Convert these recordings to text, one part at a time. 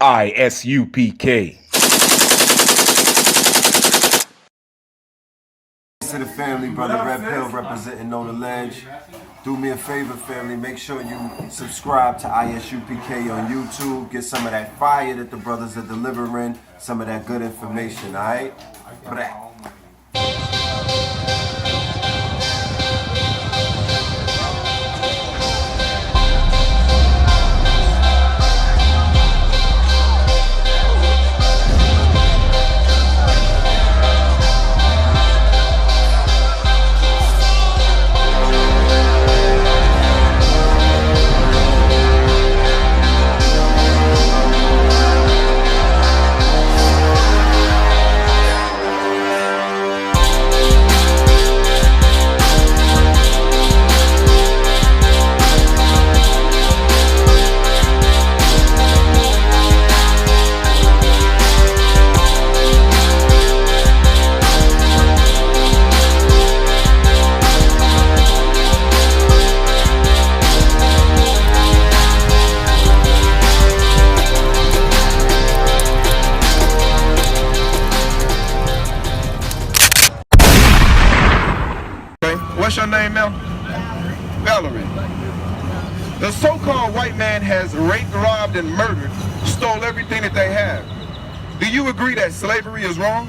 I.S.U.P.K. To the family, brother Red Pill representing Know the Ledge. Do me a favor, family. Make sure you subscribe to I.S.U.P.K. on YouTube. Get some of that fire that the brothers are delivering. Some of that good information, all right? What's your name now? Valerie. The so-called white man has raped, robbed, and murdered, stole everything that they have. Do you agree that slavery is wrong?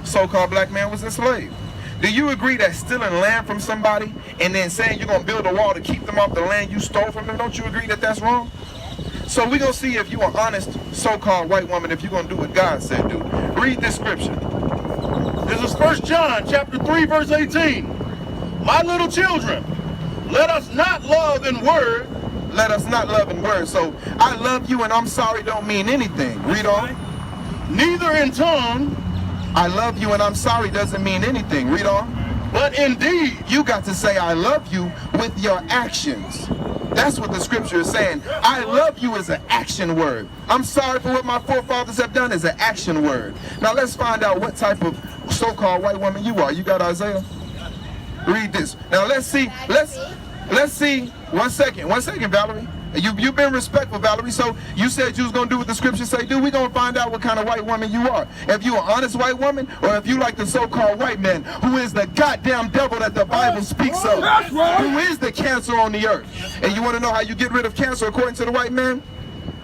So-called black man was enslaved. Do you agree that stealing land from somebody and then saying you're going to build a wall to keep them off the land you stole from them, don't you agree that that's wrong? So we're going to see if you're an honest so-called white woman, if you're going to do what God said do. Read this scripture. This is 1 John chapter 3, verse 18. My little children, let us not love in word. Let us not love in word. So I love you and I'm sorry don't mean anything. Read on. Neither in tongue. I love you and I'm sorry doesn't mean anything. Read on. But indeed. You got to say I love you with your actions. That's what the scripture is saying. I love you is an action word. I'm sorry for what my forefathers have done is an action word. Now let's find out what type of so-called white woman you are. You got Isaiah? Read this. Now let's see. Let's see. One second, Valerie. You've been respectful, Valerie. So you said you was gonna do what the scriptures say do. We're gonna find out what kind of white woman you are. If you an honest white woman, or if you like the so-called white man, who is the goddamn devil that the Bible speaks of, who is the cancer on the earth. And you want to know how you get rid of cancer according to the white man?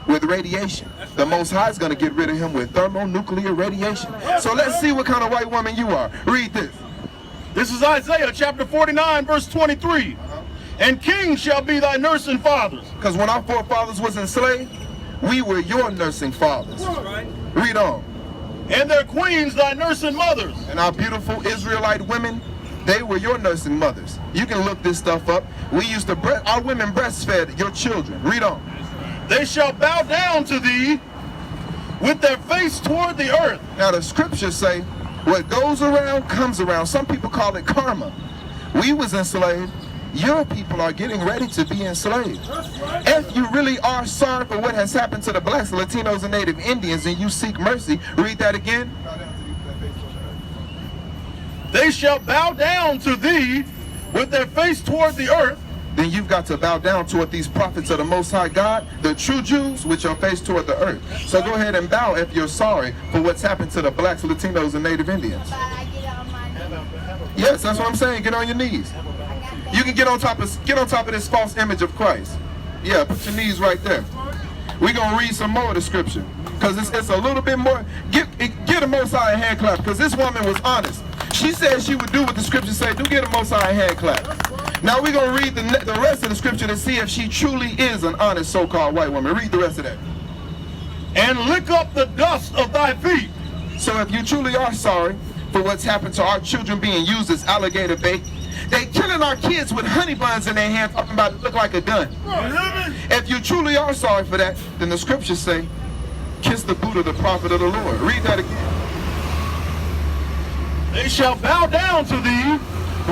With radiation. The Most High is gonna get rid of him with thermonuclear radiation. So let's see what kind of white woman you are. Read this. This is Isaiah chapter 49, verse 23. And kings shall be thy nursing fathers. Because when our forefathers was enslaved, we were your nursing fathers. Right. Read on. And their queens thy nursing mothers. And our beautiful Israelite women, they were your nursing mothers. You can look this stuff up. We used to, our women breastfed your children. Read on. They shall bow down to thee with their face toward the earth. Now the scriptures say, what goes around comes around. Some people call it karma. We was enslaved. Your people are getting ready to be enslaved. If you really are sorry for what has happened to the blacks, Latinos, and Native Indians, and you seek mercy, read that again. They shall bow down to thee with their face toward the earth. Then you've got to bow down toward these prophets of the Most High God, the true Jews, with your face toward the earth. So go ahead and bow if you're sorry for what's happened to the blacks, Latinos, and Native Indians. Yes, that's what I'm saying. Get on your knees. You can get on top of this false image of Christ. Yeah, put your knees right there. We're gonna read some more of the scripture because it's a little bit more. Get a Most High a hand clap because this woman was honest. She said she would do what the scriptures say. Do get a Most High a hand clap. Now we're going to read the rest of the scripture to see if she truly is an honest so-called white woman. Read the rest of that. And lick up the dust of thy feet. So if you truly are sorry for what's happened to our children being used as alligator bait, they killing our kids with honey buns in their hand talking about it look like a gun. If you truly are sorry for that, then the scriptures say, kiss the boot of the prophet of the Lord. Read that again. They shall bow down to thee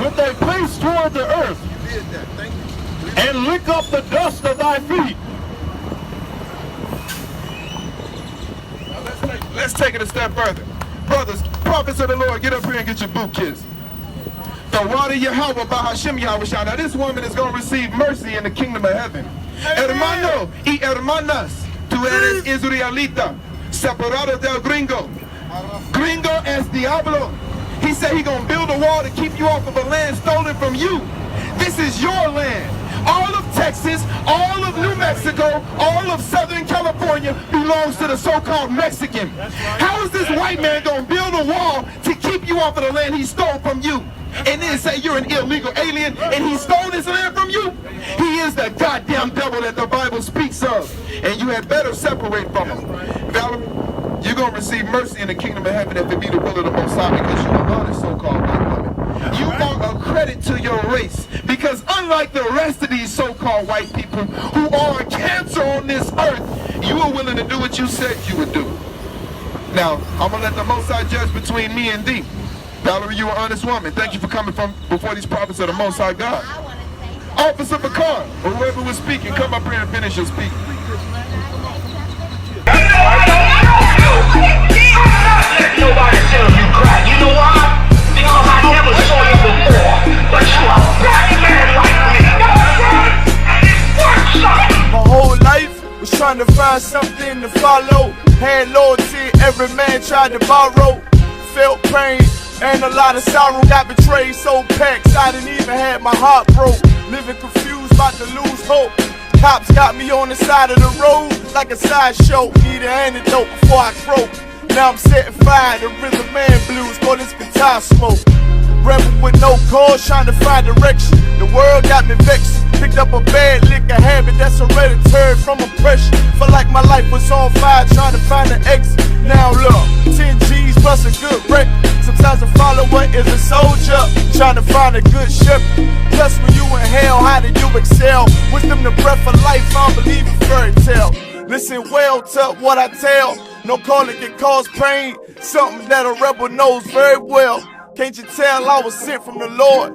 with their face toward the earth. You did that. Thank you. And lick up the dust of thy feet. Now let's take it a step further. Brothers, prophets of the Lord, get up here and get your boot kissed. The water Yahweh by Hashem Yahweh. Now this woman is going to receive mercy in the kingdom of heaven. Hermano y hermanas, Tú eres Israelita, separado del gringo. Gringo es diablo. He said he gonna build a wall to keep you off of a land stolen from you. This is your land. All of Texas, all of New Mexico, all of Southern California belongs to the so-called Mexican. How is this white man gonna build a wall to keep you off of the land he stole from you? And then say you're an illegal alien and he stole this land from you? He is the goddamn devil that the Bible speaks of. And you had better separate from him. Valerie, you're going to receive mercy in the kingdom of heaven if it be the will of the Most High, because you are this so-called white woman. You are a credit to your race, because unlike the rest of these so-called white people who are a cancer on this earth, you are willing to do what you said you would do. Now, I'm going to let the Most High judge between me and thee. Valerie, you are an honest woman. Thank you for coming from before these prophets of the Most High God. Officer Picard, or whoever was speaking, come up here and finish your speech. Nobody tell you cry. You know why? Because I never saw you before. But you a black man like me. And it works, son. My whole life was trying to find something to follow. Had loyalty, every man tried to borrow. Felt pain and a lot of sorrow. Got betrayed, so packed, I didn't even have my heart broke. Living confused, about to lose hope. Cops got me on the side of the road like a sideshow. Need an antidote before I croak. Now I'm setting fire to rhythm man blues for this guitar smoke. Rebel with no cause, trying to find direction. The world got me vexed. Picked up a bad liquor habit that's hereditary from oppression. Felt like my life was on fire, trying to find an exit. Now look, 10 G's plus a good wreck. Sometimes a follower is a soldier, trying to find a good ship. Plus when you in hell, how do you excel? Wisdom the breath of life, I don't believe in fairy tale. Listen well to what I tell. No calling can cause pain. Something that a rebel knows very well. Can't you tell I was sent from the Lord?